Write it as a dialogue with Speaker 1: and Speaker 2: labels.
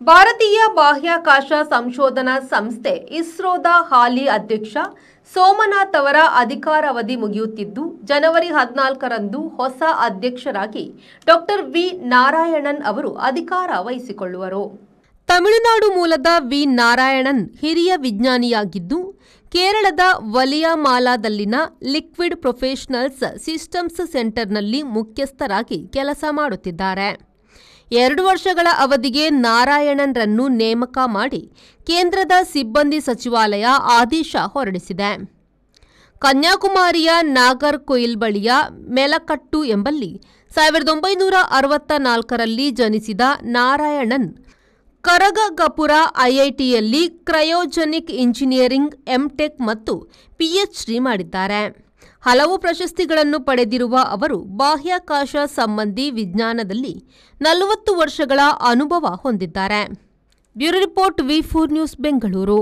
Speaker 1: ಭಾರತೀಯ ಬಾಹ್ಯಾಕಾಶ ಸಂಶೋಧನಾ ಸಂಸ್ಥೆ ಇಸ್ರೋದ ಹಾಲಿ ಅಧ್ಯಕ್ಷ ಸೋಮನಾಥ್ ಅವರ ಅಧಿಕಾರಾವಧಿ ಮುಗಿಯುತ್ತಿದ್ದು ಜನವರಿ 14ರಂದು ಹೊಸ ಅಧ್ಯಕ್ಷರಾಗಿ ಡಾಕ್ಟರ್ ವಿ ನಾರಾಯಣನ್ ಅವರು ಅಧಿಕಾರ ವಹಿಸಿಕೊಳ್ಳುವರು. ತಮಿಳುನಾಡು ಮೂಲದ ವಿ ನಾರಾಯಣನ್ ಹಿರಿಯ ವಿಜ್ಞಾನಿಯಾಗಿದ್ದು ಕೇರಳದ ವಲಿಯಾಮಾಲಾದಲ್ಲಿನ ಲಿಕ್ವಿಡ್ ಪ್ರೊಫೆಷನಲ್ಸ್ ಸಿಸ್ಟಮ್ಸ್ ಸೆಂಟರ್ನಲ್ಲಿ ಮುಖ್ಯಸ್ಥರಾಗಿ ಕೆಲಸ ಮಾಡುತ್ತಿದ್ದಾರೆ. 2 ವರ್ಷಗಳ ಅವಧಿಗೆ ನಾರಾಯಣನ್ರನ್ನು ನೇಮಕ ಮಾಡಿ ಕೇಂದ್ರದ ಸಿಬ್ಬಂದಿ ಸಚಿವಾಲಯ ಆದೇಶ ಹೊರಡಿಸಿದೆ. ಕನ್ಯಾಕುಮಾರಿಯ ನಾಗರ್ಕೋಯಿಲ್ ಬಳಿಯ ಮೆಲಕಟ್ಟು ಎಂಬಲ್ಲಿ 1964ರಲ್ಲಿ ಜನಿಸಿದ ನಾರಾಯಣನ್ ಕರಗಪುರ ಐಐಟಿಯಲ್ಲಿ ಕ್ರಯೋಜೆನಿಕ್ ಇಂಜಿನಿಯರಿಂಗ್ ಎಂಟೆಕ್ ಮತ್ತು ಪಿಎಚ್ಡಿ ಮಾಡಿದ್ದಾರೆ. ಹಲವು ಪ್ರಶಸ್ತಿಗಳನ್ನು ಪಡೆದಿರುವ ಅವರು ಬಾಹ್ಯಾಕಾಶ ಸಂಬಂಧಿ ವಿಜ್ಞಾನದಲ್ಲಿ 40 ವರ್ಷಗಳ ಅನುಭವ ಹೊಂದಿದ್ದಾರೆ. ಬ್ಯೂರೋ ರಿಪೋರ್ಟ್, ವಿ4 ನ್ಯೂಸ್, ಬೆಂಗಳೂರು.